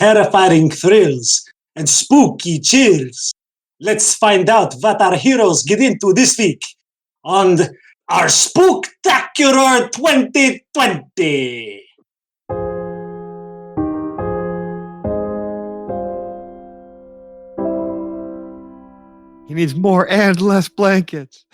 terrifying thrills, and spooky chills. Let's find out what our heroes get into this week on our Spooktacular 2020. He needs more and less blankets.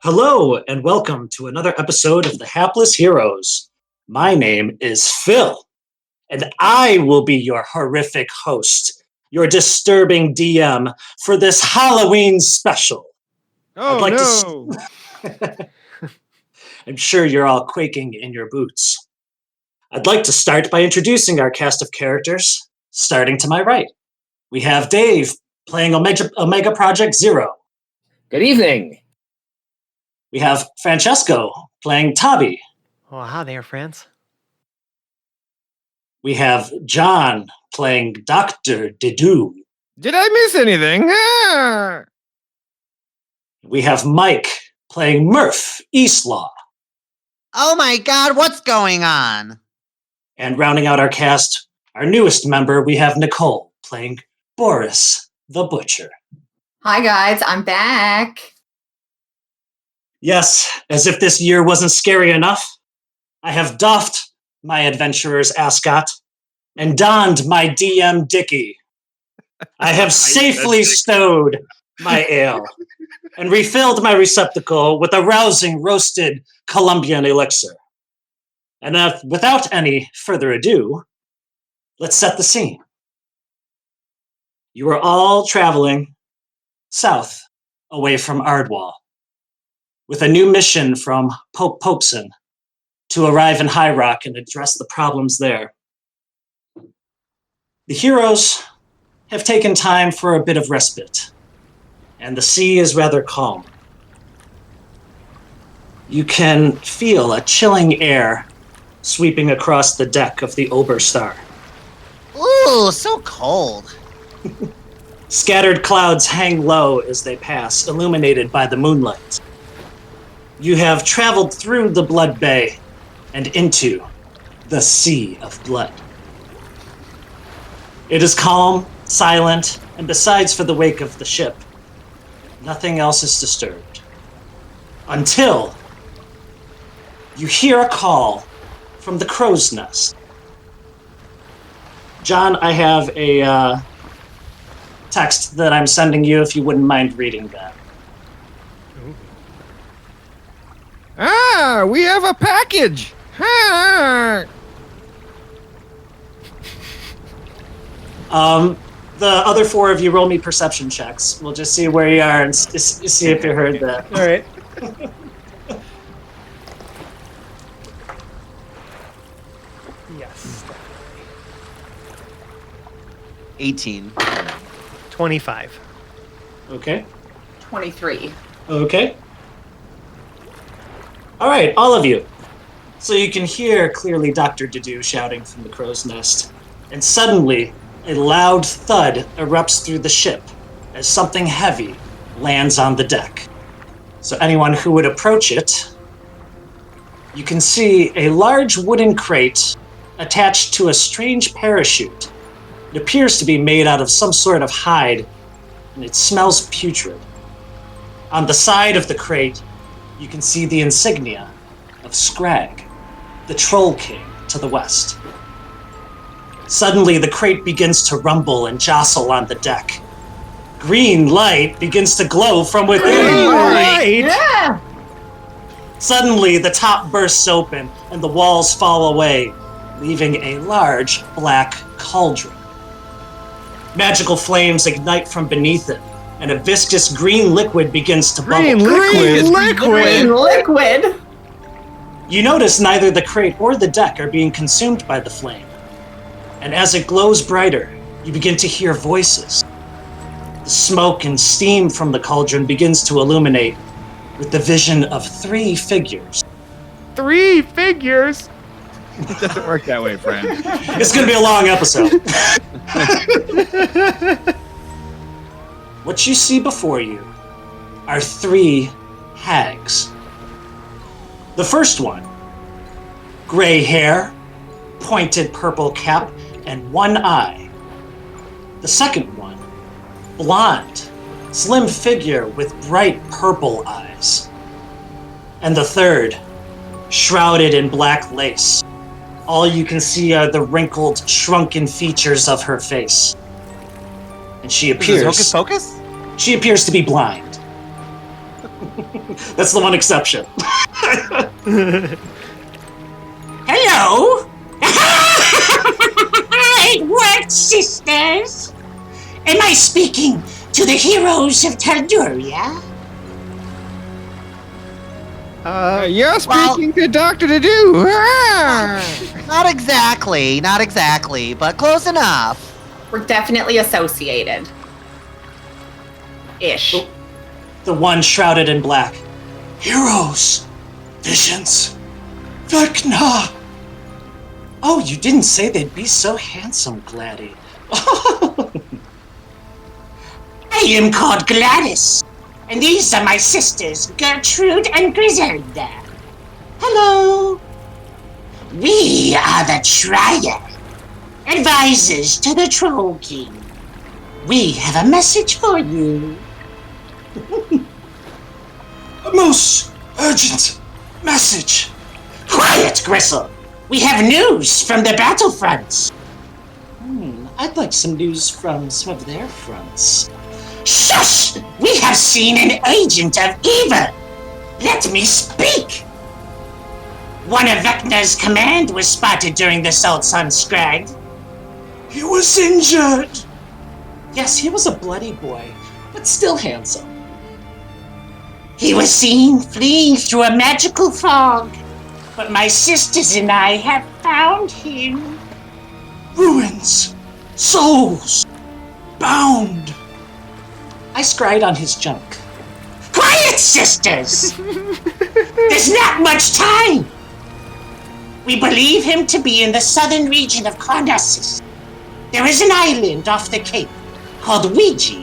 Hello, and welcome to another episode of The Hapless Heroes. My name is Phil, and I will be your horrific host, your disturbing DM for this Halloween special. Oh, no! I'm sure you're all quaking in your boots. I'd like to start by introducing our cast of characters, starting to my right. We have Dave playing Omega Project Zero. Good evening. We have Francesco playing Tabi. Oh, hi there, friends. We have John playing Dr. Dedu. Did I miss anything? Ah! We have Mike playing Murph Eastlaw. Oh my god, what's going on? And rounding out our cast, our newest member, we have Nicole playing Boris the Butcher. Hi guys, I'm back. Yes, as if this year wasn't scary enough, I have doffed my adventurer's ascot and donned my DM Dickie. I have safely stowed my ale and refilled my receptacle with a rousing roasted Colombian elixir. And without any further ado, let's set the scene. You are all traveling south away from Ardwall, with a new mission from Pope Popeson to arrive in High Rock and address the problems there. The heroes have taken time for a bit of respite, and the sea is rather calm. You can feel a chilling air sweeping across the deck of the Oberstar. Ooh, so cold. Scattered clouds hang low as they pass, illuminated by the moonlight. You have traveled through the Blood Bay and into the Sea of Blood. It is calm, silent, and besides for the wake of the ship, nothing else is disturbed. Until you hear a call from the crow's nest. John, I have a text that I'm sending you if you wouldn't mind reading that. Ah, we have a package! Ah! The other four of you roll me perception checks. We'll just see where you are and see if you heard that. All right. Yes. 18. 25. Okay. 23. Okay. All right, all of you. So you can hear clearly Dr. Dedu shouting from the crow's nest, and suddenly a loud thud erupts through the ship as something heavy lands on the deck. So anyone who would approach it, you can see a large wooden crate attached to a strange parachute. It appears to be made out of some sort of hide, and it smells putrid. On the side of the crate, you can see the insignia of Scrag, the Troll King to the west. Suddenly, the crate begins to rumble and jostle on the deck. Green light begins to glow from within. Green light? Yeah! Suddenly, the top bursts open and the walls fall away, leaving a large black cauldron. Magical flames ignite from beneath it, and a viscous green liquid begins to bubble. Green liquid? Green liquid! You notice neither the crate or the deck are being consumed by the flame. And as it glows brighter, you begin to hear voices. The smoke and steam from the cauldron begins to illuminate with the vision of 3 figures. 3 figures? It doesn't work that way, friend. It's going to be a long episode. What you see before you are 3 hags. The first one, gray hair, pointed purple cap, and 1 eye. The second one, blonde, slim figure with bright purple eyes. And the third, shrouded in black lace. All you can see are the wrinkled, shrunken features of her face. And she appears... Hocus Pocus? She appears to be blind. That's the one exception. Hello? It worked, sisters! Am I speaking to the heroes of Talduria? You're speaking to Dr. Dedu. Not exactly, but close enough. We're definitely associated. Ish. The one shrouded in black. Heroes! Visions! Vecna! Oh, you didn't say they'd be so handsome, Gladdy. I am called Gladys, and these are my sisters, Gertrude and Griselda. Hello. We are the Triad, advisors to the Troll King. We have a message for you. A most urgent message. Quiet, Gristle. We have news from the battlefronts. I'd like some news from some of their fronts. Shush! We have seen an agent of evil. Let me speak. One of Vecna's command was spotted during the assaults on Scrag. He was injured. Yes, he was a bloody boy, but still handsome. He was seen fleeing through a magical fog, but my sisters and I have found him. Ruins. Souls. Bound. I scried on his junk. Quiet, sisters! There's not much time! We believe him to be in the southern region of Carnassus. There is an island off the cape called Ouija.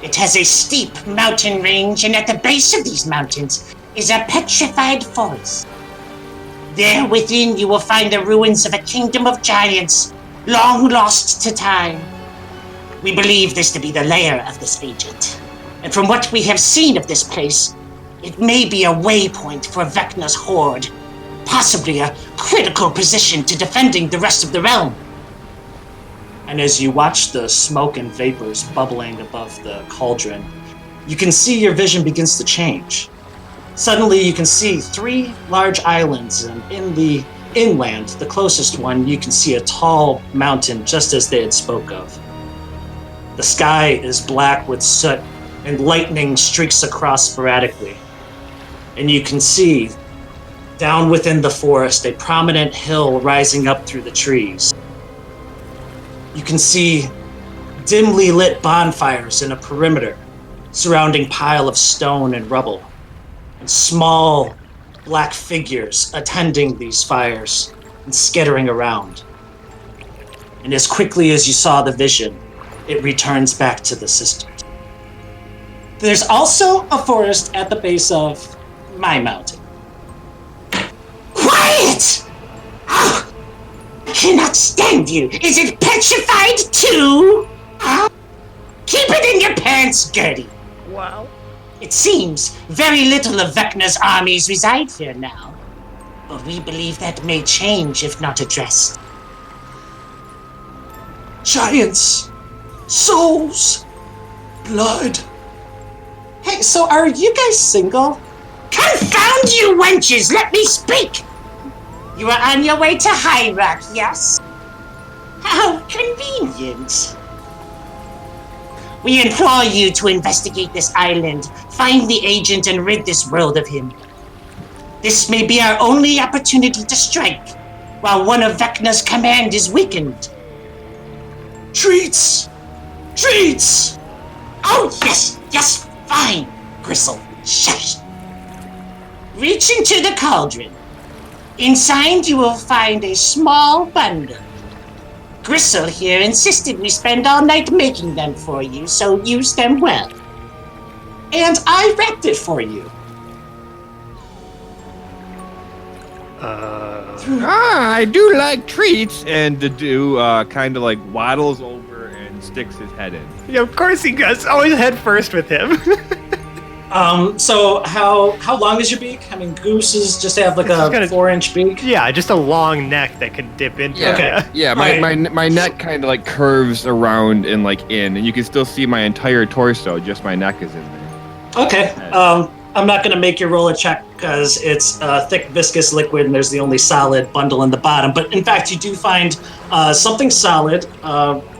It has a steep mountain range, and at the base of these mountains is a petrified forest. There within you will find the ruins of a kingdom of giants, long lost to time. We believe this to be the lair of this agent, and from what we have seen of this place, it may be a waypoint for Vecna's horde, possibly a critical position to defending the rest of the realm. And as you watch the smoke and vapors bubbling above the cauldron, you can see your vision begins to change. Suddenly you can see 3 large islands, and in the inland, the closest one, you can see a tall mountain just as they had spoke of. The sky is black with soot, and lightning streaks across sporadically. And you can see, down within the forest, a prominent hill rising up through the trees. You can see dimly lit bonfires in a perimeter, surrounding pile of stone and rubble, and small black figures attending these fires and skittering around. And as quickly as you saw the vision, it returns back to the sisters. There's also a forest at the base of my mountain. Quiet! Oh, I cannot stand you. Is it petrified too? Keep it in your pants, Gertie. Wow. It seems very little of Vecna's armies reside here now, but we believe that may change if not addressed. Giants! Souls! Blood! Hey, so are you guys single? Confound you wenches! Let me speak! You are on your way to High Rock, yes? How convenient. We implore you to investigate this island, find the agent, and rid this world of him. This may be our only opportunity to strike, while one of Vecna's command is weakened. Treats! Treats! Oh, yes, fine, Gristle. Shush. Reach into the cauldron. Inside you will find a small bundle. Gristle here insisted we spend all night making them for you, so use them well. And I wrapped it for you. I do like treats. And Dedu kind of like waddles over and sticks his head in. Yeah, of course he does. Always head first with him. So how long is your beak? I mean, gooses just have like a 4-inch beak. Yeah, just a long neck that can dip into. Yeah, Okay. yeah. My neck kind of like curves around and like in, and you can still see my entire torso. Just my neck is in there. Okay. I'm not going to make you roll a check because it's a thick, viscous liquid, and there's the only solid bundle in the bottom. But in fact, you do find something solid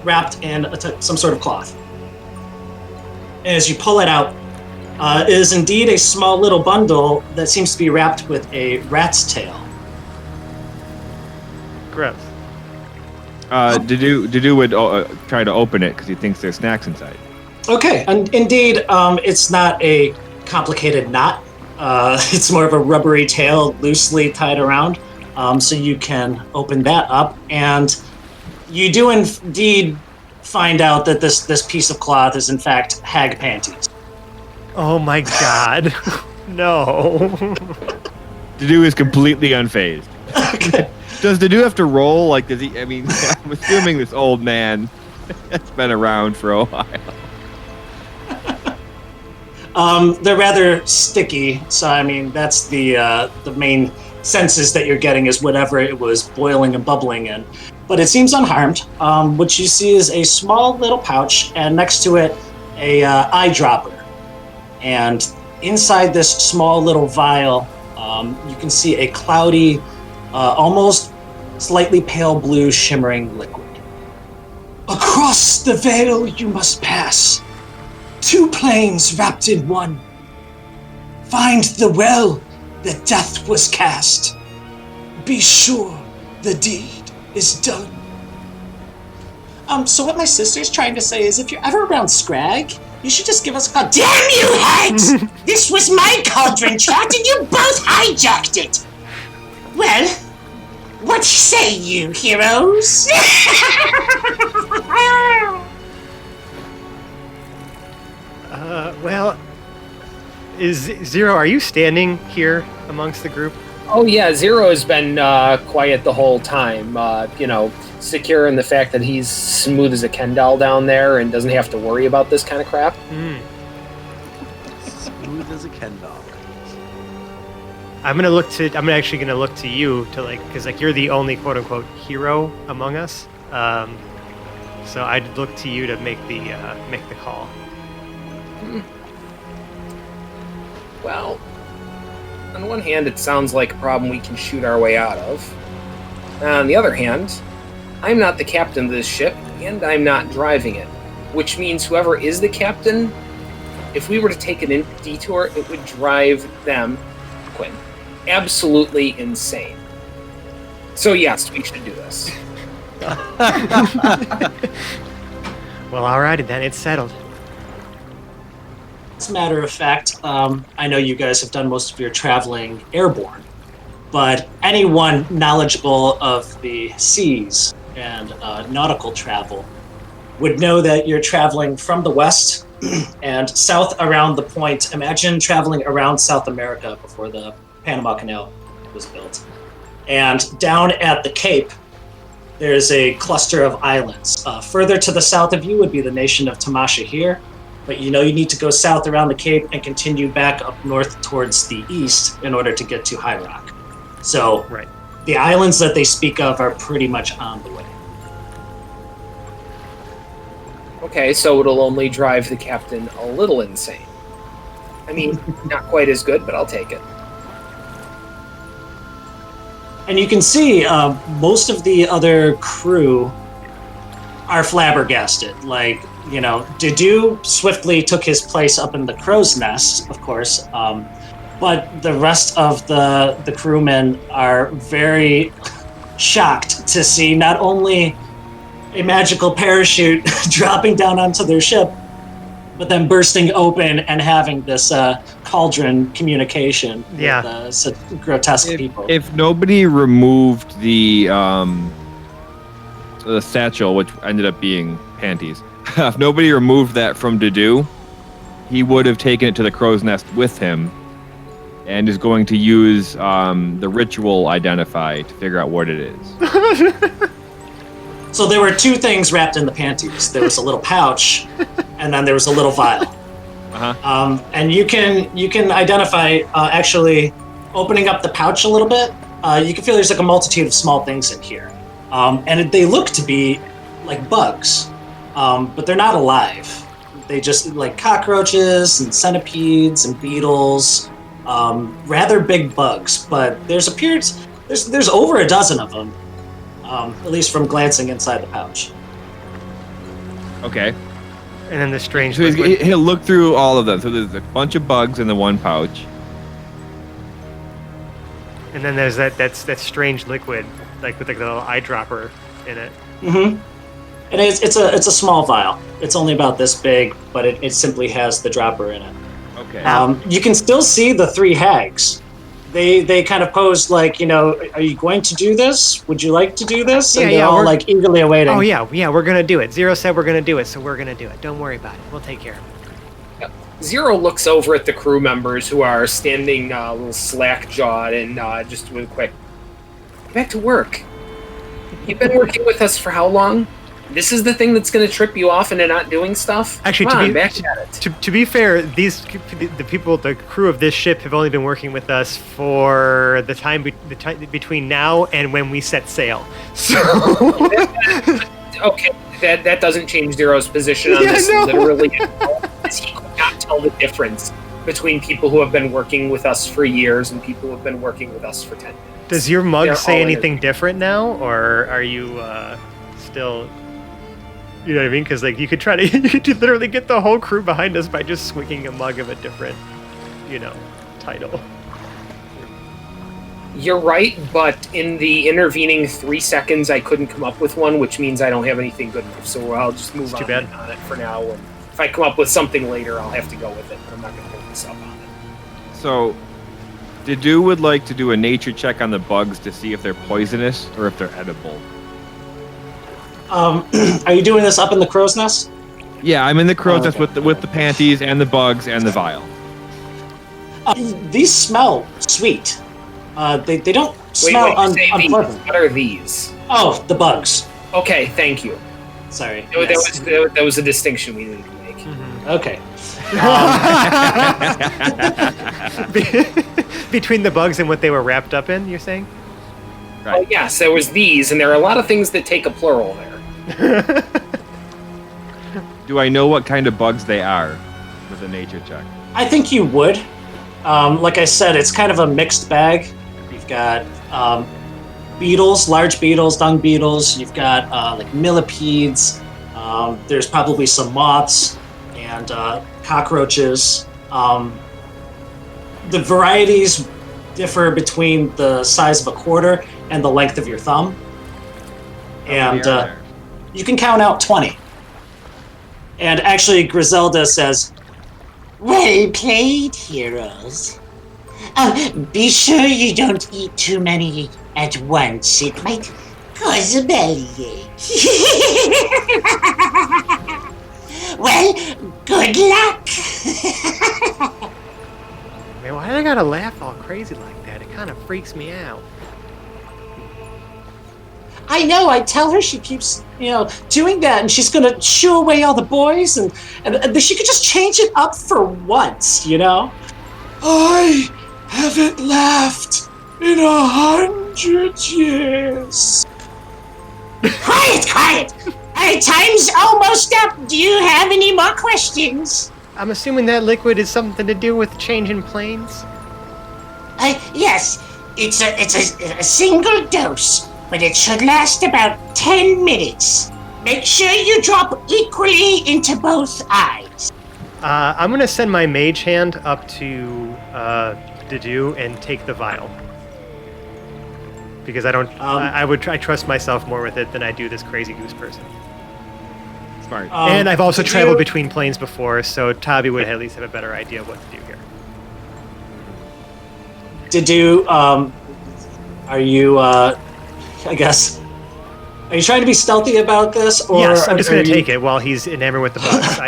wrapped in some sort of cloth. And as you pull it out, it is indeed a small little bundle that seems to be wrapped with a rat's tail. Gross. Dedu would try to open it because he thinks there's snacks inside. Okay, and indeed, it's not a complicated knot. It's more of a rubbery tail loosely tied around. So you can open that up, and you do indeed find out that this piece of cloth is in fact hag panties. Oh my god. No. Dedu is completely unfazed. Okay. Does Dedu have to roll? Like, does he? I mean, I'm assuming this old man has been around for a while. They're rather sticky, so I mean that's the main senses that you're getting is whatever it was boiling and bubbling in. But it seems unharmed. What you see is a small little pouch, and next to it, a eyedropper. And inside this small little vial, you can see a cloudy, almost slightly pale blue shimmering liquid. Across the veil you must pass. 2 planes wrapped in one. Find the well that death was cast. Be sure the deed is done. So what my sister's trying to say is if you're ever around Scrag, you should just give us a call. Damn you, hags! This was my cauldron chat and you both hijacked it! Well, what say you, heroes? Well, is Zero, are you standing here amongst the group? Oh yeah, Zero has been quiet the whole time. Secure in the fact that he's smooth as a Ken doll down there and doesn't have to worry about this kind of crap. Smooth as a Ken doll. I'm actually gonna look to you to because you're the only quote unquote hero among us. So I'd look to you to make the call. Well, on one hand, it sounds like a problem we can shoot our way out of. On the other hand, I'm not the captain of this ship, and I'm not driving it. Which means whoever is the captain, if we were to take a detour, it would drive them, Quinn, absolutely insane. So yes, we should do this. Well, alrighty then, it's settled. As a matter of fact, I know you guys have done most of your traveling airborne, but anyone knowledgeable of the seas and nautical travel would know that you're traveling from the west and south around the point. Imagine traveling around South America before the Panama Canal was built. And down at the Cape, there's a cluster of islands. Further to the south of you would be the nation of Tamasha here, but you need to go south around the Cape and continue back up north towards the east in order to get to High Rock. So Right. The islands that they speak of are pretty much on the way. Okay, so it'll only drive the captain a little insane. I mean, not quite as good, but I'll take it. And you can see most of the other crew are flabbergasted. Dedu swiftly took his place up in the crow's nest, of course. but the rest of the crewmen are very shocked to see not only a magical parachute dropping down onto their ship, but then bursting open and having this cauldron communication with such grotesque people. If nobody removed the satchel, which ended up being panties, if nobody removed that from Dedu, he would have taken it to the crow's nest with him and is going to use the ritual identify to figure out what it is. So there were two things wrapped in the panties. There was a little pouch, and then there was a little vial. Uh-huh. And you can identify actually opening up the pouch a little bit. You can feel there's like a multitude of small things in here, and they look to be like bugs, but they're not alive. They just like cockroaches and centipedes and beetles, rather big bugs. But there's over a dozen of them. At least from glancing inside the pouch. Okay. And then the strange So liquid. he'll look through all of them. So there's a bunch of bugs in the one pouch. And then there's that strange liquid, like with like the little eyedropper in it. Mm-hmm. And it's a small vial. It's only about this big, but it simply has the dropper in it. Okay. You can still see the three hags. They kind of posed like, are you going to do this? Would you like to do this? And they're all like eagerly awaiting. Oh yeah, we're gonna do it. Zero said we're gonna do it, so we're gonna do it. Don't worry about it. We'll take care of it. Zero looks over at the crew members who are standing a little slack-jawed and just with a quick, get back to work. You've been working with us for how long? This is the thing that's going to trip you off into not doing stuff? Actually, back at it. To be fair, the crew of this ship have only been working with us for the time between now and when we set sail. So okay, that doesn't change Zero's position on this literally at all, because he could not tell the difference between people who have been working with us for years and people who have been working with us for 10 minutes. Does your mug say anything different now, or are you still? You know what I mean? Because like you could literally get the whole crew behind us by just swinging a mug of a different, title. You're right, but in the intervening 3 seconds, I couldn't come up with one, which means I don't have anything good enough. So I'll just move on it for now. And if I come up with something later, I'll have to go with it. But I'm not going to hold this up on it. So, Dedu would like to do a nature check on the bugs to see if they're poisonous or if they're edible. Are you doing this up in the crow's nest? Yeah, I'm in the crow's nest with the panties and the bugs and the vial. These smell sweet. They don't smell unpleasant. What are these? Oh, the bugs. Okay, thank you. Sorry. That was a distinction we needed to make. Mm-hmm. Okay. Between the bugs and what they were wrapped up in, you're saying? Right. Oh, yes, there was these, and there are a lot of things that take a plural there. Do I know what kind of bugs they are with a nature check? I think you would. Like I said, it's kind of a mixed bag. You've got beetles, large beetles, dung beetles. You've got like millipedes. There's probably some moths and cockroaches. The varieties differ between the size of a quarter and the length of your thumb. And you can count out 20. And actually, Griselda says, "Well played, heroes. Be sure you don't eat too many at once. It might cause a bellyache." Well, good luck. Man, why do I gotta laugh all crazy like that? It kind of freaks me out. I know, I tell her she keeps, doing that, and she's gonna shoo away all the boys, and she could just change it up for once, I haven't laughed in 100 years. Quiet! Our time's almost up. Do you have any more questions? I'm assuming that liquid is something to do with changing planes? Yes. It's a single dose, but it should last about 10 minutes. Make sure you drop equally into both eyes. I'm gonna send my mage hand up to Dedu and take the vial. Because I don't. I trust myself more with it than I do this crazy goose person. Smart. And I've also Dedu- traveled between planes before, so Tabi would at least have a better idea of what to do here. Dedu, are you, I guess, are you trying to be stealthy about this? Or Yes, I'm just going are to you- take it while he's enamored with the bugs.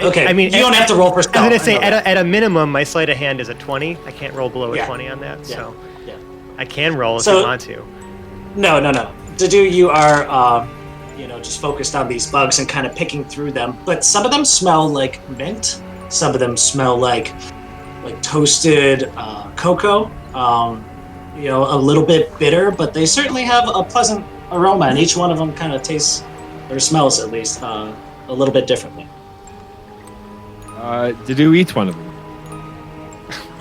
Okay, I mean, you don't have to roll for I stealth. was going to say, I know at a minimum, my sleight of hand is a 20. I can't roll below a Yeah. 20 on that, Yeah. so Yeah. I can roll if So- you want to. No. Dedu, you are, just focused on these bugs and kind of picking through them. But some of them smell like mint. Some of them smell like toasted cocoa. A little bit bitter, but they certainly have a pleasant aroma, and each one of them kind of tastes or smells at least a little bit differently. Dedu eats one of them.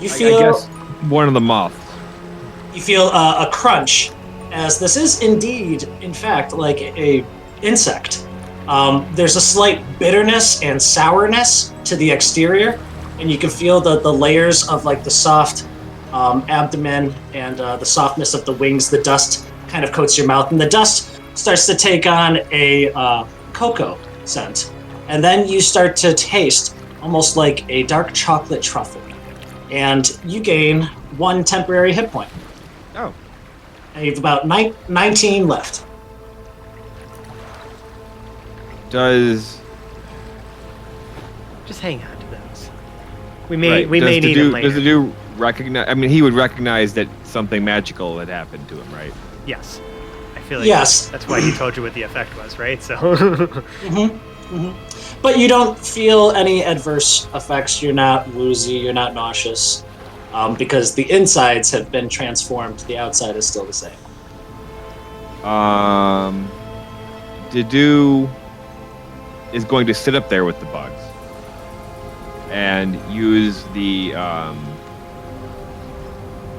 You I feel guess one of the moths. you feel a crunch, as this is indeed, in fact, like a insect. There's a slight bitterness and sourness to the exterior, and you can feel the layers of like the soft abdomen and the softness of the wings. The dust kind of coats your mouth, and the dust starts to take on a cocoa scent. And then you start to taste almost like a dark chocolate truffle. And you gain 1 temporary hit point. Oh. And you have about 19 left. Does Just hang on to those. We may right, we does may need them later. Does Dedu recognize? I mean, he would recognize that something magical had happened to him, right? Yes. I feel like Yes. that's why he told you what the effect was, right? So But you don't feel any adverse effects. You're not woozy. You're not nauseous. Because the insides have been transformed. The outside is still the same. Dedu is going to sit up there with the bugs and use the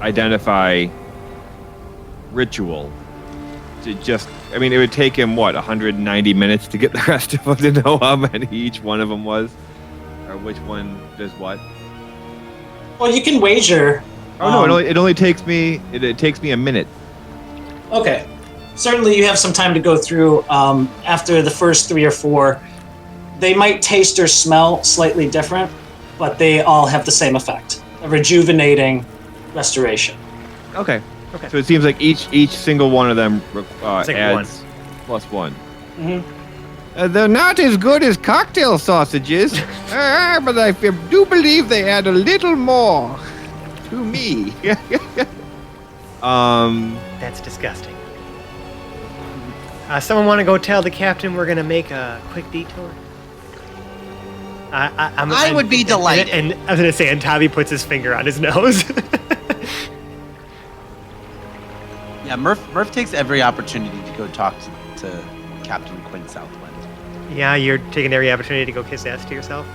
identify ritual to just. I mean, it would take him 190 minutes to get the rest of them to know how many each one of them was, or which one does what. Well, you can wager. Oh no! It only takes me. It takes me a minute. Okay. Certainly, you have some time to go through. After the first 3 or 4, they might taste or smell slightly different, but they all have the same effect: a rejuvenating restoration. Okay. Okay. So it seems like each single one of them like adds +1. Mm-hmm. They're not as good as cocktail sausages, but I do believe they add a little more to me. that's disgusting. Someone want to go tell the captain we're gonna make a quick detour? I would be delighted. And I was gonna say, and Tavi puts his finger on his nose. Yeah, Murph takes every opportunity to go talk to Captain Quinn Southwind. Yeah, you're taking every opportunity to go kiss ass to yourself.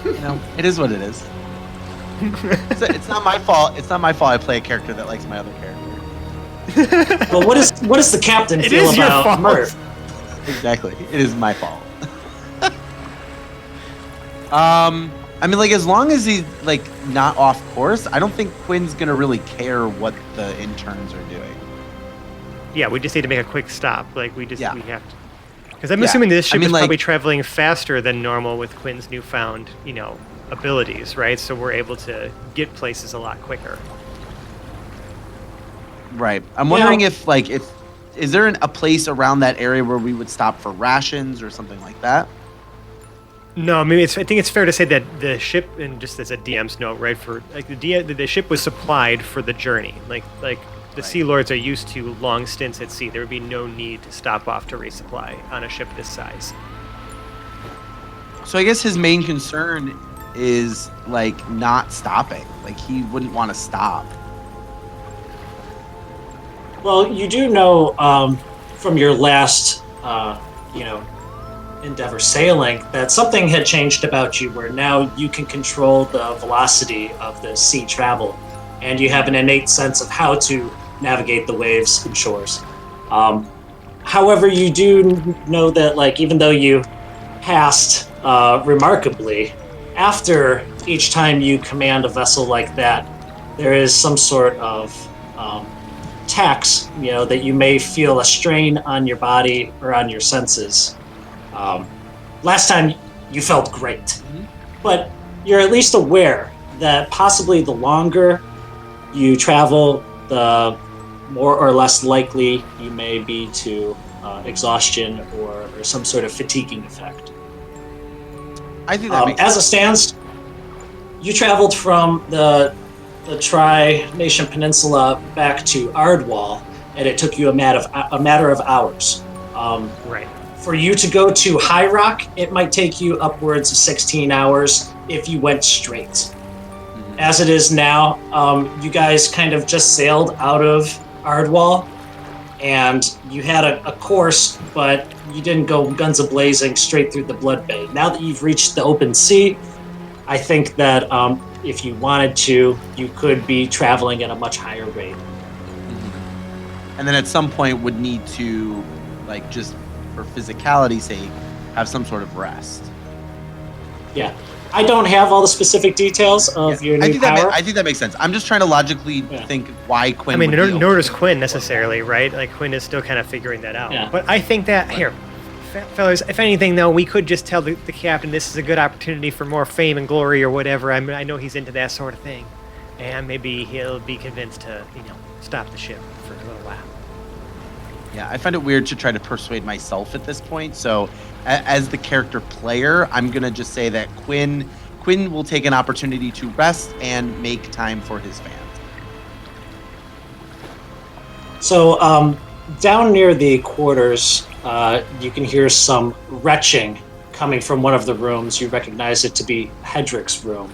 It is what it is. It's not my fault. It's not my fault I play a character that likes my other character. Well, what does the captain It feel is your about fault. Murph? Exactly. It is my fault. I mean, like, as long as he's, like, not off course, I don't think Quinn's gonna really care what the interns are doing. Yeah, we just need to make a quick stop. Like, we have to. Because I'm Yeah. assuming this ship I mean, is like- probably traveling faster than normal with Quinn's newfound, abilities, right? So we're able to get places a lot quicker. Right. I'm wondering if is there a place around that area where we would stop for rations or something like that? No, I mean, I think it's fair to say that the ship, and just as a DM's note, right, for like the ship was supplied for the journey. Like the Sea Lords are used to long stints at sea. There would be no need to stop off to resupply on a ship this size. So I guess his main concern is like not stopping. Like he wouldn't want to stop. Well, you do know from your last, endeavor sailing that something had changed about you where now you can control the velocity of the sea travel and you have an innate sense of how to navigate the waves and shores. However, you do know that, like, even though you passed remarkably, after each time you command a vessel like that, there is some sort of tax, that you may feel a strain on your body or on your senses. Last time you felt great, but you're at least aware that possibly the longer you travel, the more or less likely you may be to exhaustion or some sort of fatiguing effect. I think that makes as sense. it stands, you traveled from the Tri-Nation Peninsula back to Ardwall, and it took you a matter of hours. Right. For you to go to High Rock, it might take you upwards of 16 hours if you went straight. As it is now, you guys kind of just sailed out of Ardwall, and you had a course, but you didn't go guns a-blazing straight through the Blood Bay. Now that you've reached the open sea, I think that if you wanted to, you could be traveling at a much higher rate. And then at some point would need to, like, just for physicality's sake, have some sort of rest. Yeah. I don't have all the specific details of your new power. I think that makes sense. I'm just trying to logically think why Quinn. I mean, would be nor does okay. Quinn necessarily, right? Like Quinn is still kind of figuring that out. Yeah. But I think that here, fellas, if anything, though, we could just tell the captain this is a good opportunity for more fame and glory or whatever. I mean, I know he's into that sort of thing, and maybe he'll be convinced to, stop the ship for a little while. Yeah, I find it weird to try to persuade myself at this point. So, as the character player, I'm gonna just say that Quinn will take an opportunity to rest and make time for his fans. So, down near the quarters, you can hear some retching coming from one of the rooms. You recognize it to be Hedrick's room.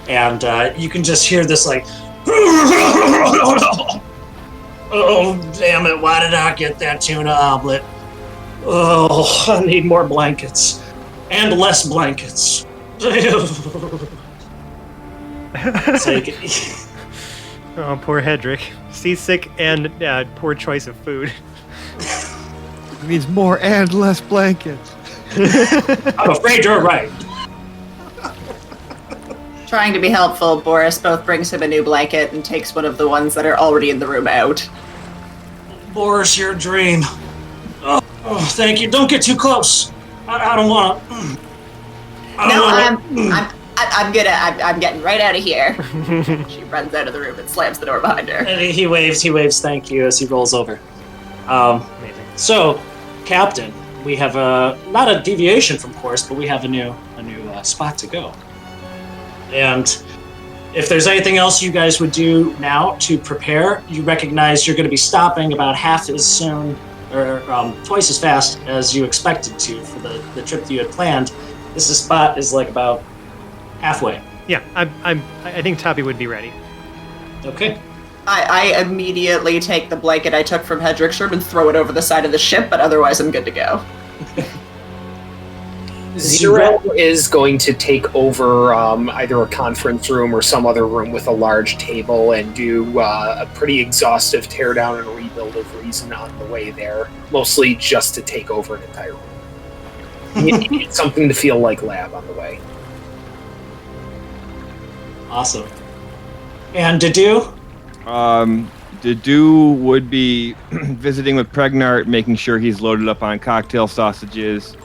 And you can just hear this, like, oh, damn it, why did I get that tuna omelet? Oh, I need more blankets. And less blankets. So you can, Oh, poor Hedrick. Seasick and poor choice of food. It means more and less blankets. I'm afraid you're right. Trying to be helpful, Boris both brings him a new blanket and takes one of the ones that are already in the room out. Boris, your dream. Oh, thank you. Don't get too close. I don't want to. I'm getting right out of here. She runs out of the room and slams the door behind her. And he waves thank you as he rolls over. Amazing. So, Captain, we have not a deviation from course, but we have a new spot to go. And if there's anything else you guys would do now to prepare, you recognize you're going to be stopping about half as soon or twice as fast as you expected to for the trip that you had planned. This spot is like about halfway. Yeah, I think Toppy would be ready. Okay. I immediately take the blanket I took from Hedrick's room and throw it over the side of the ship, but otherwise I'm good to go. Zero is going to take over either a conference room or some other room with a large table and do a pretty exhaustive teardown and rebuild of Reason on the way there, mostly just to take over an entire room. You need something to feel like lab on the way. Awesome. And Dedu? Dedu would be visiting with Pregnart, making sure he's loaded up on cocktail sausages.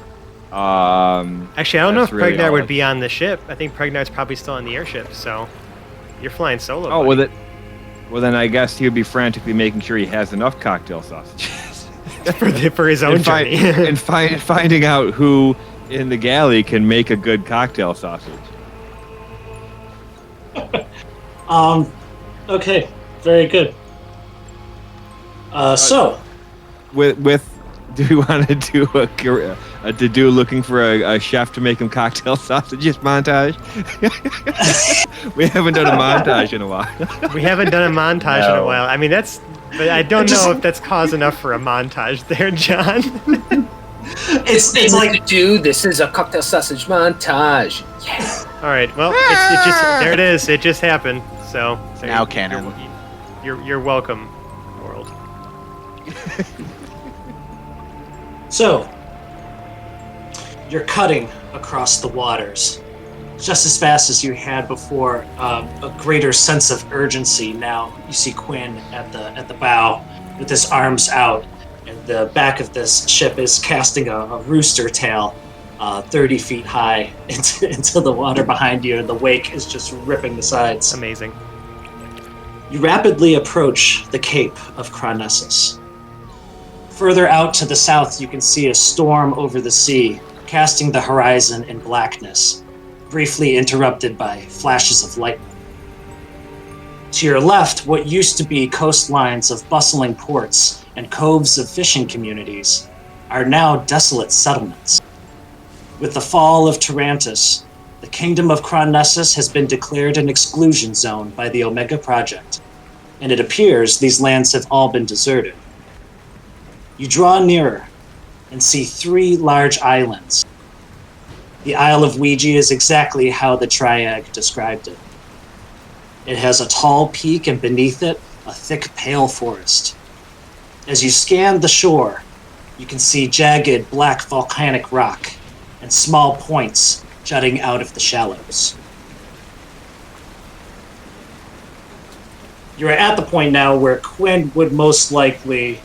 Actually, I don't know if That's really Pregnar all would it- be on the ship. I think Pregnar's probably still on the airship, so you're flying solo. Oh, buddy. well then I guess he would be frantically making sure he has enough cocktail sausages. for his own and journey. and finding out who in the galley can make a good cocktail sausage. Okay. Very good. So, With do we want to do a Dedu looking for a chef to make him cocktail sausages montage? We haven't done a montage in a while. We haven't done a montage in a No. while. I mean, but I don't know if that's cause enough for a montage there, John. it's like This is a cocktail sausage montage. Yeah. All right, well, it just there it is. It just happened. So Now canon. You're welcome, world. So, you're cutting across the waters, just as fast as you had before, a greater sense of urgency. Now you see Quinn at the bow with his arms out, and the back of this ship is casting a rooster tail 30 feet high into the water behind you, and the wake is just ripping the sides. Amazing. You rapidly approach the Cape of Chronessus. Further out to the south, you can see a storm over the sea, casting the horizon in blackness, briefly interrupted by flashes of lightning. To your left, what used to be coastlines of bustling ports and coves of fishing communities are now desolate settlements. With the fall of Tarantus, the Kingdom of Chronessus has been declared an exclusion zone by the Omega Project, and it appears these lands have all been deserted. You draw nearer and see 3 large islands. The Isle of Ouija is exactly how the Triad described it. It has a tall peak, and beneath it, a thick, pale forest. As you scan the shore, you can see jagged, black volcanic rock and small points jutting out of the shallows. You're at the point now where Quinn would most likely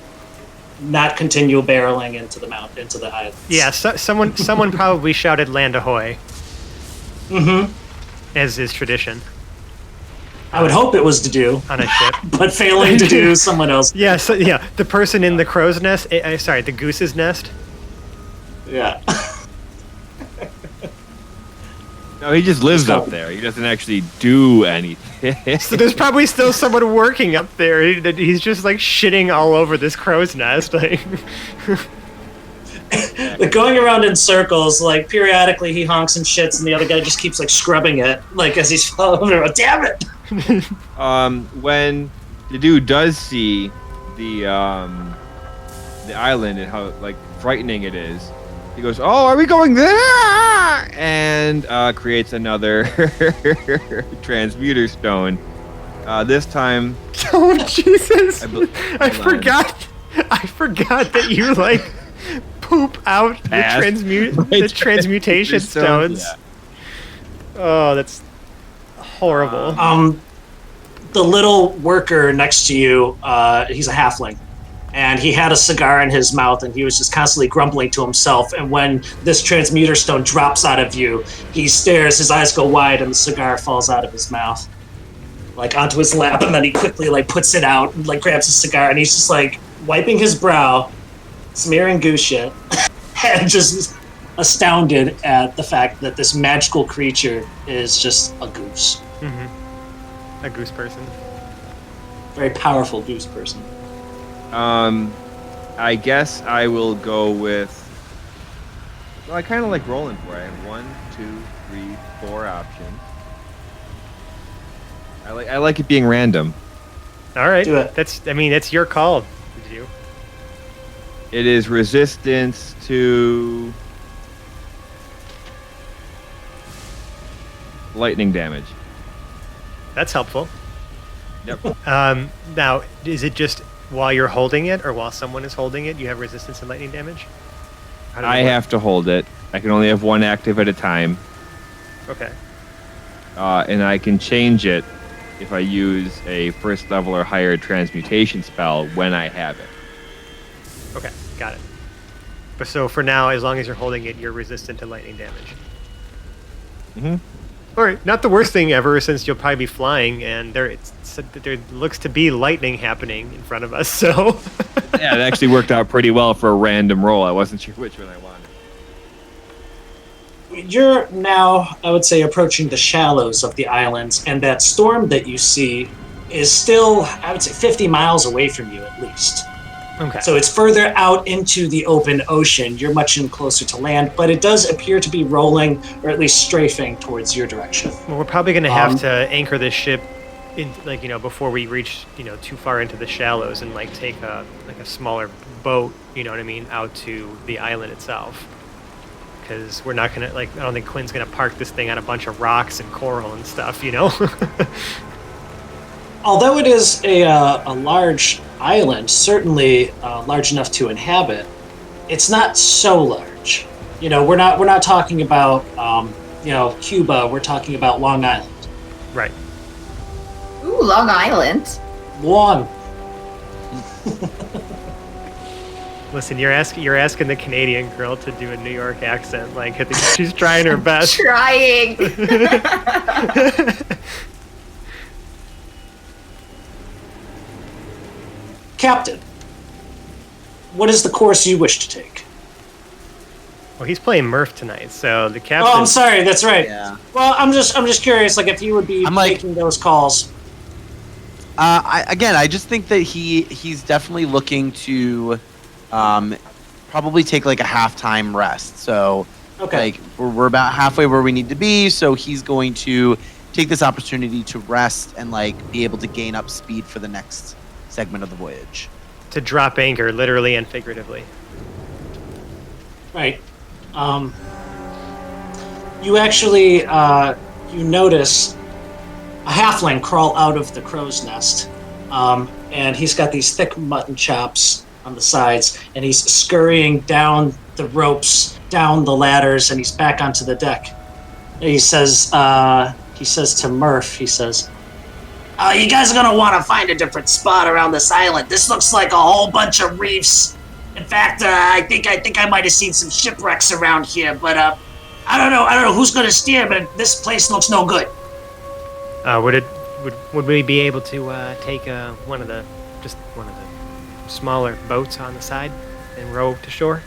not continue barreling into the islands. Yeah, someone probably shouted "Land ahoy!" Mm-hmm. As is tradition. I would hope it was Dedu. On a ship. But failing to do, someone else. Yeah, the person in the crow's nest, the goose's nest. Yeah. No, he just lives up there. He doesn't actually do anything. So there's probably still someone working up there. He's just like shitting all over this crow's nest. Like going around in circles, like periodically he honks and shits, and the other guy just keeps like scrubbing it, like as he's following around. Damn it! When the dude does see the island and how like frightening it is, he goes, "Oh, are we going there?" And creates another transmuter stone. This time. Oh Jesus! I forgot that you like poop out the transmutation stones. Yeah. Oh, that's horrible. The little worker next to you, he's a halfling, and he had a cigar in his mouth, and he was just constantly grumbling to himself. And when this transmuter stone drops out of you, he stares, his eyes go wide, and the cigar falls out of his mouth, like onto his lap, and then he quickly like puts it out, and like grabs his cigar, and he's just like wiping his brow, smearing goose shit, and just astounded at the fact that this magical creature is just a goose. Mm-hmm. A goose person. Very powerful goose person. I guess I will go with. Well, I kind of like rolling for it. I have 1, 2, 3, 4 options. I like it being random. All right, do it. That's your call. You. It is resistance to lightning damage. That's helpful. Yep. Now, is it just while you're holding it, or while someone is holding it, you have resistance to lightning damage? I have to hold it. I can only have one active at a time. Okay. And I can change it if I use a first level or higher transmutation spell when I have it. Okay, got it. But so for now, as long as you're holding it, you're resistant to lightning damage. Mm-hmm. All right, not the worst thing ever, since you'll probably be flying, and there looks to be lightning happening in front of us. So yeah, it actually worked out pretty well for a random roll. I wasn't sure which one I wanted. You're now, I would say, approaching the shallows of the islands, and that storm that you see is still, I would say, 50 miles away from you at least. Okay. So it's further out into the open ocean. You're much closer to land, but it does appear to be rolling, or at least strafing towards your direction. Well, we're probably going to have to anchor this ship in, before we reach, too far into the shallows, and take a smaller boat, out to the island itself. Because we're not going to, I don't think Quinn's going to park this thing on a bunch of rocks and coral and stuff, Although it is a large island, certainly large enough to inhabit, it's not so large. We're not talking about Cuba. We're talking about Long Island. Right. Ooh, Long Island. Long. Listen, you're asking the Canadian girl to do a New York accent. Like, I think she's trying her best. Trying. Captain, what is the course you wish to take? Well, he's playing Murph tonight, so the captain. Oh, I'm sorry. That's right. Yeah. Well, I'm just curious, like if you would be making those calls. I just think that he's definitely looking to probably take like a halftime rest. So Okay. like we're about halfway where we need to be, so he's going to take this opportunity to rest and like be able to gain up speed for the next segment of the voyage. To drop anchor, literally and figuratively. Right. You actually you notice a halfling crawl out of the crow's nest, and he's got these thick mutton chops on the sides, and he's scurrying down the ropes, down the ladders, and he's back onto the deck. And he says to Murph, he says, You guys are gonna want to find a different spot around this island. This looks like a whole bunch of reefs. In fact, I think I might have seen some shipwrecks around here, but I don't know who's gonna steer, but this place looks no good. Would we be able to take one of the smaller boats on the side and row to shore?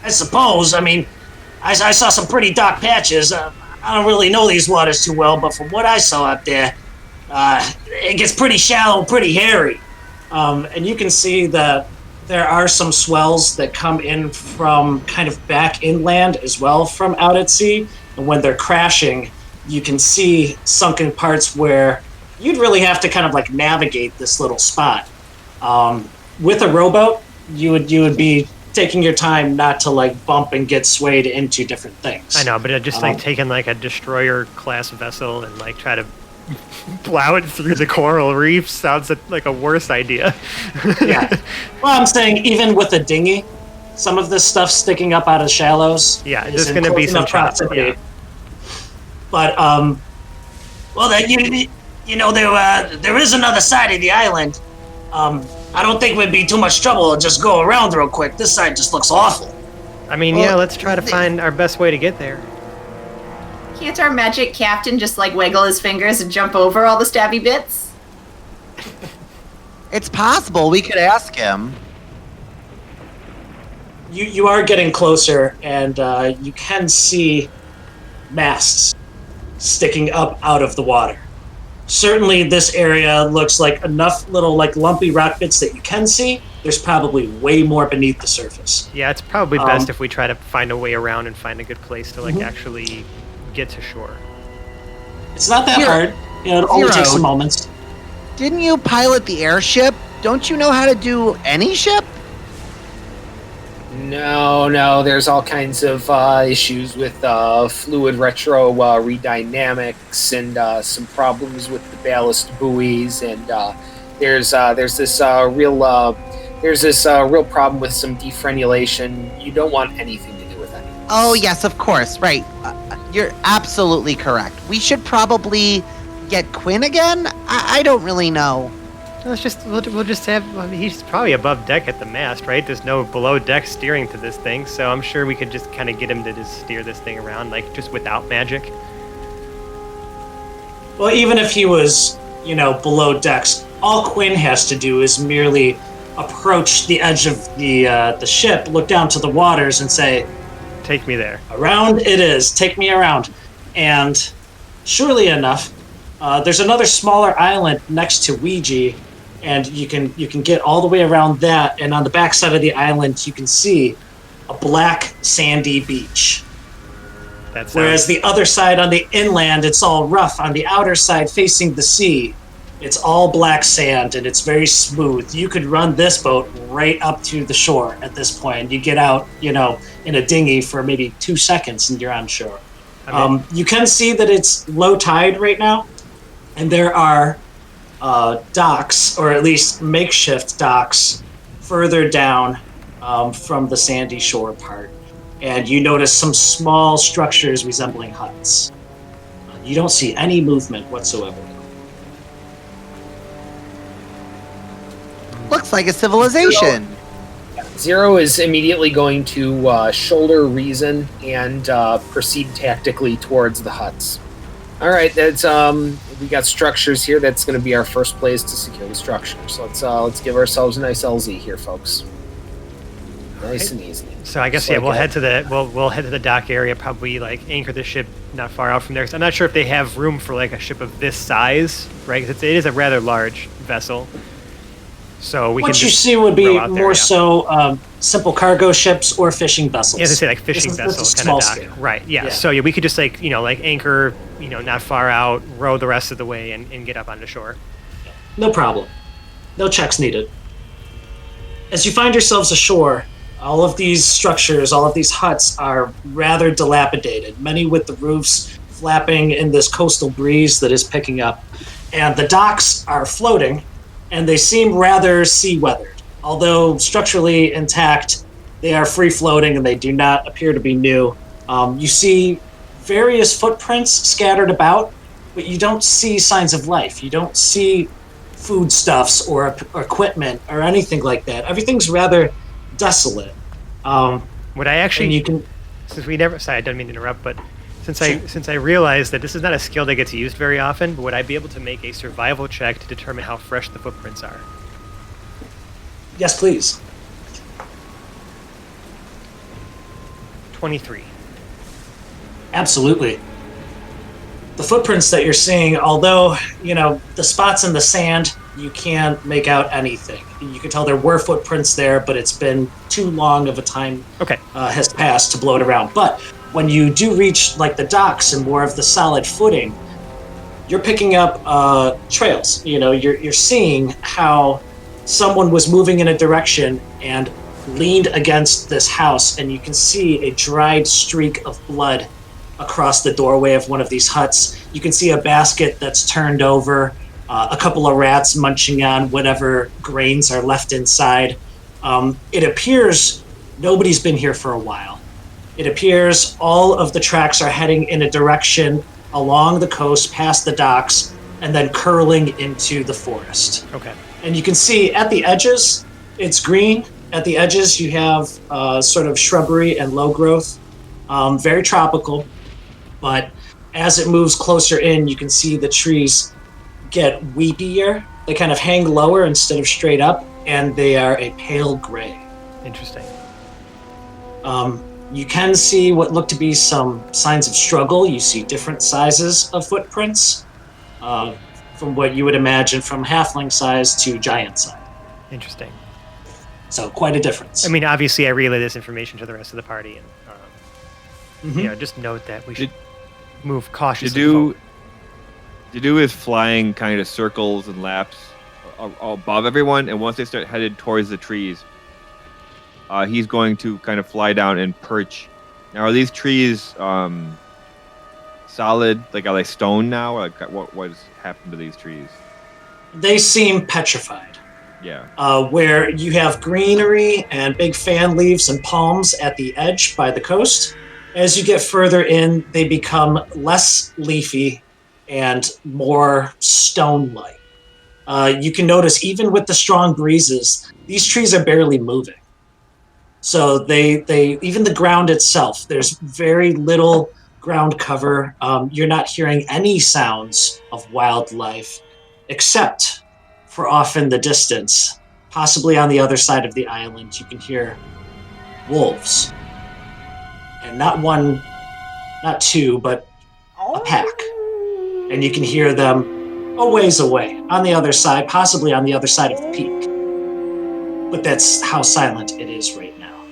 I suppose. I mean, I saw some pretty dark patches. I don't really know these waters too well, but from what I saw up there, it gets pretty shallow, pretty hairy. and you can see that there are some swells that come in from kind of back inland as well from out at sea. And when they're crashing, you can see sunken parts where you'd really have to kind of like navigate this little spot. With a rowboat, you would be taking your time not to like bump and get swayed into different things. I know, but just like taking like a destroyer class vessel and like try to plow it through the coral reef sounds like a worse idea. Yeah. Well, I'm saying even with a dinghy, some of this stuff sticking up out of shallows. Yeah, there's going to be some proximity. Yeah. But well, there is another side of the island. I don't think we'd be too much trouble to just go around real quick. This side just looks awful. I mean, yeah, let's try to find our best way to get there. Can't our magic captain just like wiggle his fingers and jump over all the stabby bits? It's possible. We could ask him. you are getting closer, and you can see masts sticking up out of the water. Certainly this area looks like enough little like lumpy rock bits that you can see. There's probably way more beneath the surface. Yeah, it's probably best if we try to find a way around and find a good place to like actually get to shore. It's not that hard. It only takes some moments. Didn't you pilot the airship? Don't you know how to do any ship? No, there's all kinds of issues with fluid retro redynamics and some problems with the ballast buoys, and there's this real problem with some defrenulation. You don't want anything to do with any of this. Oh, yes, of course. Right. You're absolutely correct. We should probably get Quinn again? I don't really know. We'll just have. He's probably above deck at the mast, right? There's no below deck steering to this thing, so I'm sure we could just kind of get him to just steer this thing around, like just without magic. Well, even if he was, below decks, all Quinn has to do is merely approach the edge of the ship, look down to the waters, and say, "Take me there." Around it is. Take me around. And surely enough, there's another smaller island next to Ouija, and you can get all the way around that. And on the back side of the island, you can see a black sandy beach. Whereas the other side on the inland, it's all rough. On the outer side, facing the sea, it's all black sand and it's very smooth. You could run this boat right up to the shore at this point. You get out, in a dinghy for maybe 2 seconds and you're on shore. You can see that it's low tide right now, and there are docks, or at least makeshift docks, further down from the sandy shore part. and you notice some small structures resembling huts. You don't see any movement whatsoever. Looks like a civilization. Zero is immediately going to shoulder reason and proceed tactically towards the huts. All right, that's we got structures here. That's going to be our first place to secure the structures. Let's give ourselves a nice LZ here, folks. Nice and easy. So I guess we'll head to the dock area. Probably like anchor the ship not far out from there. 'Cause I'm not sure if they have room for like a ship of this size, right? 'Cause it is a rather large vessel. So we what can you just see would be row out there, more yeah. so simple cargo ships or fishing vessels. Yeah, as I say, like fishing This vessel is kind small of dock. scale. Right. Yeah. Yeah. So yeah, we could just like anchor not far out, row the rest of the way, and get up onto shore. No problem. No checks needed. As you find yourselves ashore, all of these structures, all of these huts are rather dilapidated, many with the roofs flapping in this coastal breeze that is picking up. And the docks are floating, and they seem rather sea-weathered. Although structurally intact, they are free-floating and they do not appear to be new. You see various footprints scattered about, but you don't see signs of life. You don't see foodstuffs or equipment or anything like that. Everything's rather desolate. Would I actually? And you can. Since we never, sorry, I don't mean to interrupt, but since I realized that this is not a skill that gets used very often, but would I be able to make a survival check to determine how fresh the footprints are? Yes, please. 23. Absolutely. The footprints that you're seeing, although, the spots in the sand, you can't make out anything. You can tell there were footprints there, but it's been too long of a time has passed to blow it around. But when you do reach like the docks and more of the solid footing, you're picking up trails. You're seeing how someone was moving in a direction and leaned against this house, and you can see a dried streak of blood across the doorway of one of these huts. You can see a basket that's turned over, a couple of rats munching on whatever grains are left inside. It appears nobody's been here for a while. It appears all of the tracks are heading in a direction along the coast, past the docks, and then curling into the forest. Okay. And you can see at the edges, it's green. At the edges, you have sort of shrubbery and low growth, very tropical. But as it moves closer in, you can see the trees get weepier. They kind of hang lower instead of straight up, and they are a pale gray. Interesting. You can see what look to be some signs of struggle. You see different sizes of footprints, from what you would imagine from halfling size to giant size. Interesting. So quite a difference. I mean, obviously, I relay this information to the rest of the party, and just note that we should move cautiously. Dedu is flying kind of circles and laps above everyone, and once they start headed towards the trees, he's going to kind of fly down and perch. Now, are these trees solid? Like, are they stone now? Or like, what has happened to these trees? They seem petrified. Yeah. Where you have greenery and big fan leaves and palms at the edge by the coast. As you get further in, they become less leafy and more stone-like. You can notice even with the strong breezes, these trees are barely moving. So they even the ground itself, there's very little ground cover. You're not hearing any sounds of wildlife, except for off in the distance, possibly on the other side of the island, you can hear wolves. And not one, not two, but a pack. And you can hear them a ways away, on the other side, possibly on the other side of the peak. But that's how silent it is right now.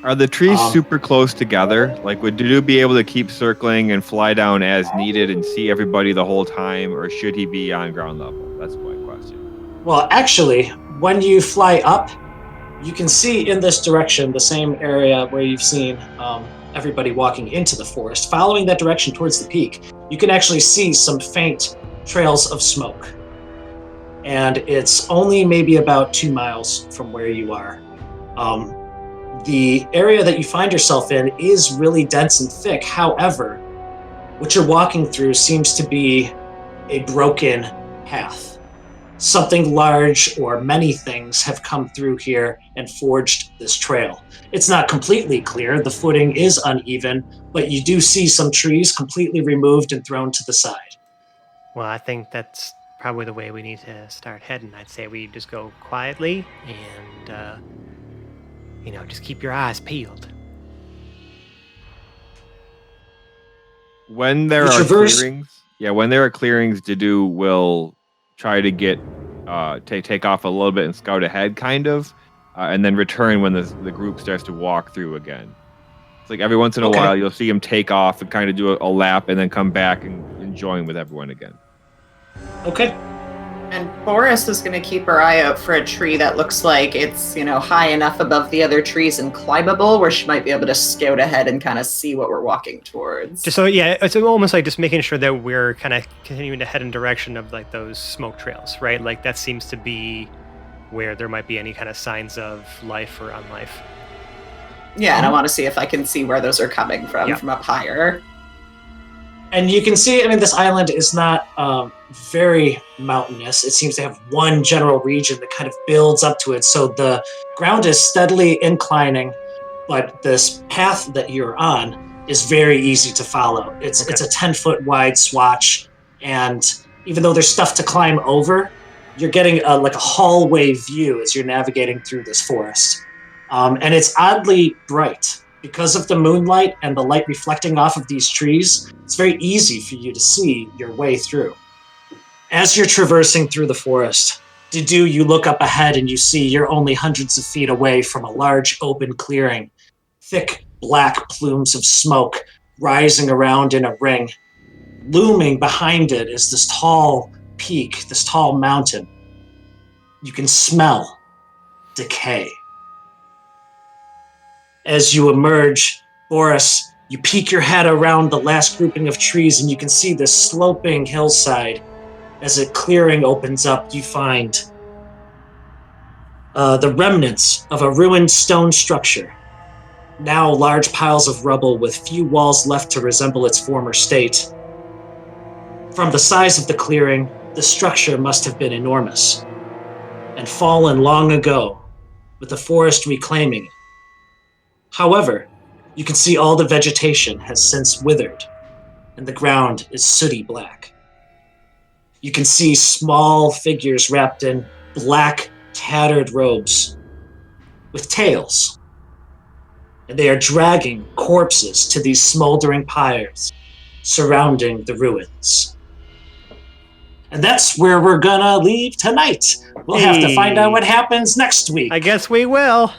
Are the trees super close together? Like, would Dudu be able to keep circling and fly down as needed and see everybody the whole time, or should he be on ground level? That's my question. Well, actually, when you fly up, you can see in this direction, the same area where you've seen everybody walking into the forest. Following that direction towards the peak, you can actually see some faint trails of smoke. And it's only maybe about 2 miles from where you are. The area that you find yourself in is really dense and thick. However, what you're walking through seems to be a broken path. Something large or many things have come through here and forged this trail. It's not completely clear, the footing is uneven, but you do see some trees completely removed and thrown to the side. Well, I think that's probably the way we need to start heading. I'd say we just go quietly and, just keep your eyes peeled. When there are clearings, Didu will try to get take off a little bit and scout ahead, kind of, and then return when the group starts to walk through again. It's like every once in a while you'll see him take off and kind of do a lap and then come back and join with everyone again. Okay. And Boris is going to keep her eye out for a tree that looks like it's, high enough above the other trees and climbable, where she might be able to scout ahead and kind of see what we're walking towards. Just so, yeah, it's almost like just making sure that we're kind of continuing to head in direction of like those smoke trails, right? Like that seems to be where there might be any kind of signs of life or unlife. Yeah, and I want to see if I can see where those are coming from up higher. And you can see, this island is not very mountainous. It seems to have one general region that kind of builds up to it. So the ground is steadily inclining, but this path that you're on is very easy to follow. It's a 10-foot wide swatch, and even though there's stuff to climb over, you're getting a hallway view as you're navigating through this forest. And it's oddly bright. Because of the moonlight and the light reflecting off of these trees, it's very easy for you to see your way through. As you're traversing through the forest, Didu, you look up ahead and you see you're only hundreds of feet away from a large open clearing. Thick black plumes of smoke rising around in a ring. Looming behind it is this tall peak, this tall mountain. You can smell decay. As you emerge, Boris, you peek your head around the last grouping of trees and you can see this sloping hillside. As a clearing opens up, you find the remnants of a ruined stone structure. Now large piles of rubble with few walls left to resemble its former state. From the size of the clearing, the structure must have been enormous and fallen long ago, with the forest reclaiming it. However, you can see all the vegetation has since withered, and the ground is sooty black. You can see small figures wrapped in black, tattered robes with tails, and they are dragging corpses to these smoldering pyres surrounding the ruins. And that's where we're gonna leave tonight. We'll have to find out what happens next week. I guess we will.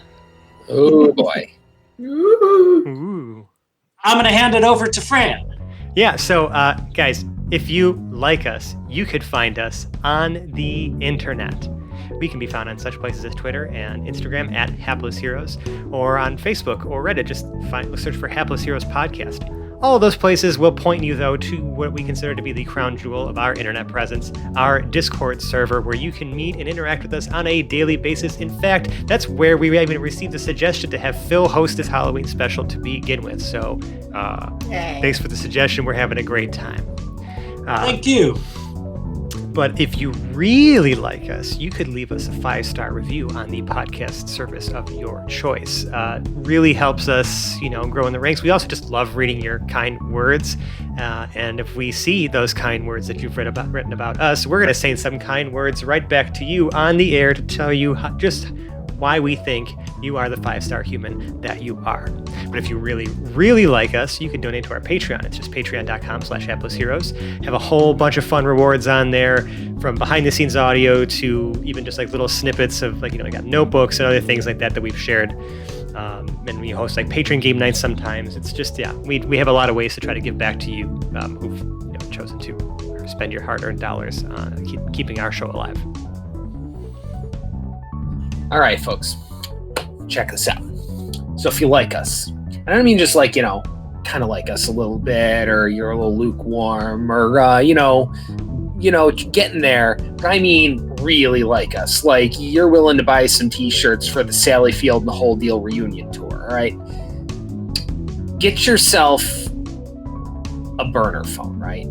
Oh boy. Ooh. I'm going to hand it over to Fran. Yeah, so guys, if you like us, you could find us on the internet. We can be found on such places as Twitter and Instagram at Hapless Heroes, or on Facebook or Reddit. Just search for Hapless Heroes Podcast. All of those places will point you, though, to what we consider to be the crown jewel of our internet presence, our Discord server, where you can meet and interact with us on a daily basis. In fact, that's where we even received the suggestion to have Phil host this Halloween special to begin with. So thanks for the suggestion. We're having a great time. Thank you. But if you really like us, you could leave us a 5-star review on the podcast service of your choice. Really helps us, grow in the ranks. We also just love reading your kind words. And if we see those kind words that you've written about us, we're going to say some kind words right back to you on the air to tell you just why we think you are the 5-star human that you are. But if you really, really like us, you can donate to our Patreon. It's just patreon.com/haplessheroes. Have a whole bunch of fun rewards on there, from behind the scenes audio to even just like little snippets of we got notebooks and other things like that we've shared. And we host like Patreon game nights sometimes. It's just, we have a lot of ways to try to give back to you who've chosen to spend your hard-earned dollars on keeping our show alive. All right, folks, check this out. So if you like us, and I don't mean just kind of like us a little bit, or you're a little lukewarm, or getting there, but I mean really like us. Like you're willing to buy some t-shirts for the Sally Field and the Whole Deal reunion tour. all right? Get yourself a burner phone, right?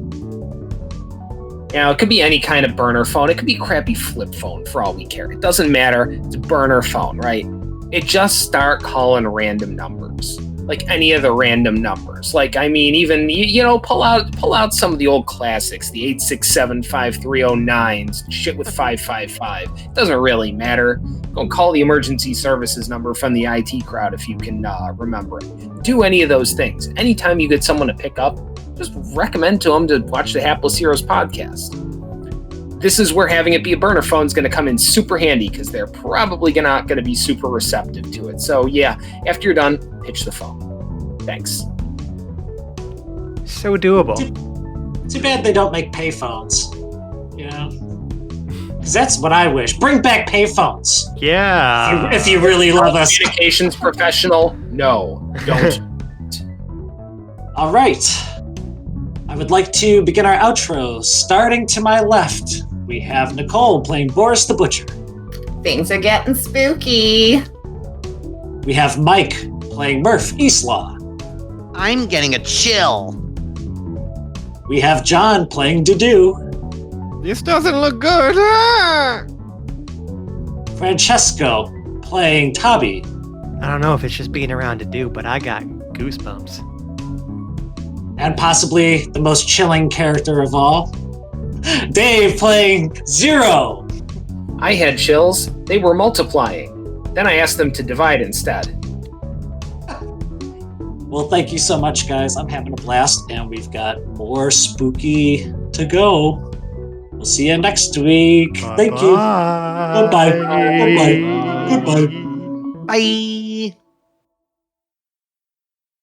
Now, it could be any kind of burner phone. It could be a crappy flip phone for all we care. It doesn't matter. It's a burner phone, right? It just start calling random numbers, like any of the random numbers. Like, I mean, even, pull out some of the old classics, the 867-5309s, shit with 555. It doesn't really matter. Go and call the emergency services number from the IT crowd if you can remember it. Do any of those things. Anytime you get someone to pick up, just recommend to them to watch the Hapless Heroes podcast. This is where having it be a burner phone is going to come in super handy because they're probably not going to be super receptive to it. So yeah, after you're done, pitch the phone. Thanks. So doable. Too bad they don't make payphones. Because that's what I wish. Bring back payphones. Yeah. If you really love us. Communications professional, no, don't. All right. I would like to begin our outro. Starting to my left, we have Nicole playing Boris the Butcher. Things are getting spooky. We have Mike playing Murph Eastlaw. I'm getting a chill. We have John playing Dudu. This doesn't look good. Ah! Francesco playing Tabi. I don't know if it's just being around to do, but I got goosebumps. And possibly the most chilling character of all, Dave playing Zero. I had chills. They were multiplying. Then I asked them to divide instead. Well, thank you so much, guys. I'm having a blast, and we've got more spooky to go. We'll see you next week. Thank you. Bye-bye. Bye-bye. Goodbye. Bye.